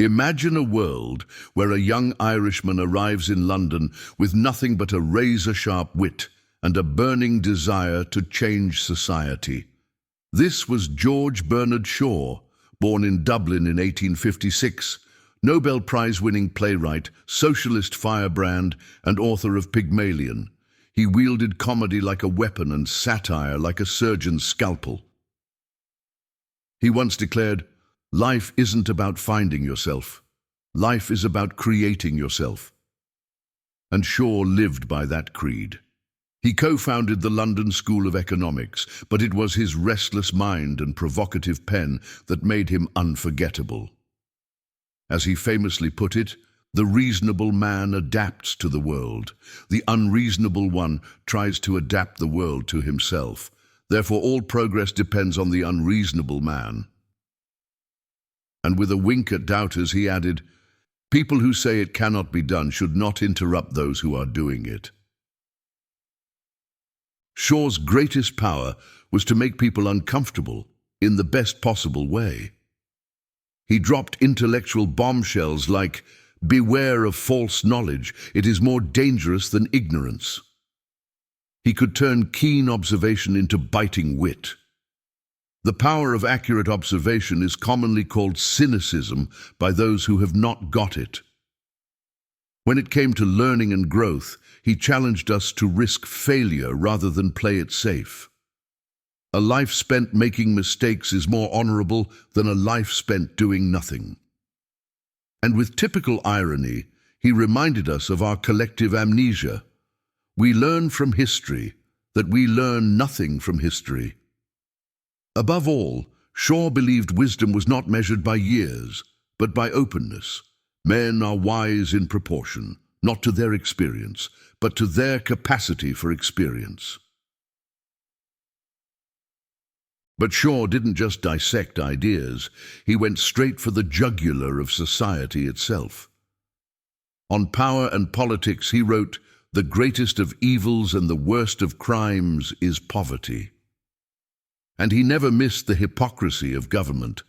Imagine a world where a young Irishman arrives in London with nothing but a razor-sharp wit and a burning desire to change society. This was George Bernard Shaw, born in Dublin in 1856, Nobel Prize-winning playwright, socialist firebrand, and author of Pygmalion. He wielded comedy like a weapon and satire like a surgeon's scalpel. He once declared, "Life isn't about finding yourself. Life is about creating yourself." And Shaw lived by that creed. He co-founded the London School of Economics, but it was his restless mind and provocative pen that made him unforgettable. As he famously put it, the reasonable man adapts to the world. The unreasonable one tries to adapt the world to himself. Therefore, all progress depends on the unreasonable man. And with a wink at doubters, he added, "People who say it cannot be done should not interrupt those who are doing it." Shaw's greatest power was to make people uncomfortable in the best possible way. He dropped intellectual bombshells like, "Beware of false knowledge, it is more dangerous than ignorance." He could turn keen observation into biting wit. The power of accurate observation is commonly called cynicism by those who have not got it. When it came to learning and growth, he challenged us to risk failure rather than play it safe. A life spent making mistakes is more honorable than a life spent doing nothing. And with typical irony, he reminded us of our collective amnesia. We learn from history that we learn nothing from history. Above all, Shaw believed wisdom was not measured by years, but by openness. Men are wise in proportion, not to their experience, but to their capacity for experience. But Shaw didn't just dissect ideas, he went straight for the jugular of society itself. On power and politics, he wrote, "The greatest of evils and the worst of crimes is poverty." And he never missed the hypocrisy of government.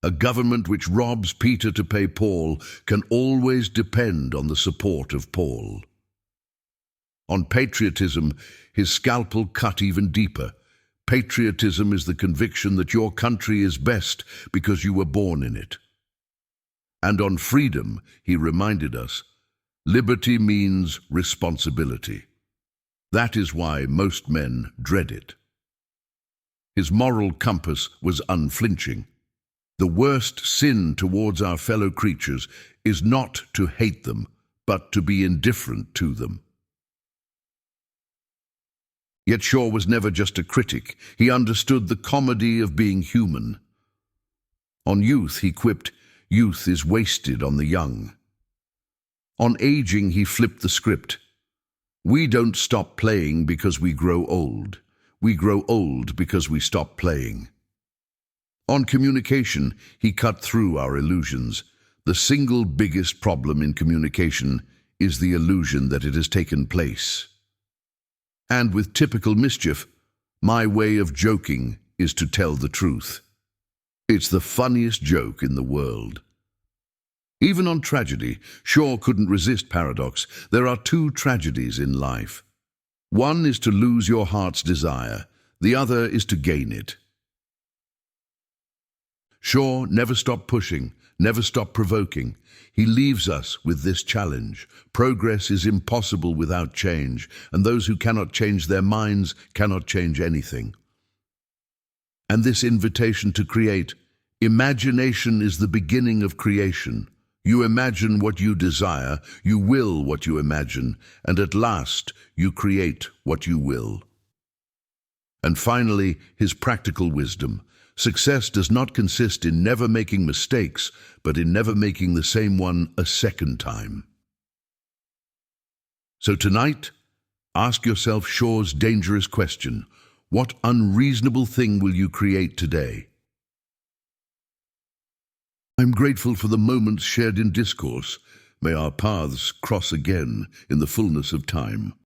A government which robs Peter to pay Paul can always depend on the support of Paul. On patriotism, his scalpel cut even deeper. Patriotism is the conviction that your country is best because you were born in it. And on freedom, he reminded us, liberty means responsibility. That is why most men dread it. His moral compass was unflinching. The worst sin towards our fellow creatures is not to hate them, but to be indifferent to them. Yet Shaw was never just a critic. He understood the comedy of being human. On youth, he quipped, "Youth is wasted on the young." On aging, he flipped the script. "We don't stop playing because we grow old. We grow old because we stop playing." On communication, he cut through our illusions. The single biggest problem in communication is the illusion that it has taken place. And with typical mischief, my way of joking is to tell the truth. It's the funniest joke in the world. Even on tragedy, Shaw couldn't resist paradox. There are two tragedies in life. One is to lose your heart's desire. The other is to gain it. Shaw never stopped pushing, never stopped provoking. He leaves us with this challenge. Progress is impossible without change, and those who cannot change their minds cannot change anything. And this invitation to create, imagination is the beginning of creation. You imagine what you desire, you will what you imagine, and at last you create what you will. And finally, his practical wisdom. Success does not consist in never making mistakes, but in never making the same one a second time. So tonight, ask yourself Shaw's dangerous question. What unreasonable thing will you create today? I'm grateful for the moments shared in discourse. May our paths cross again in the fullness of time.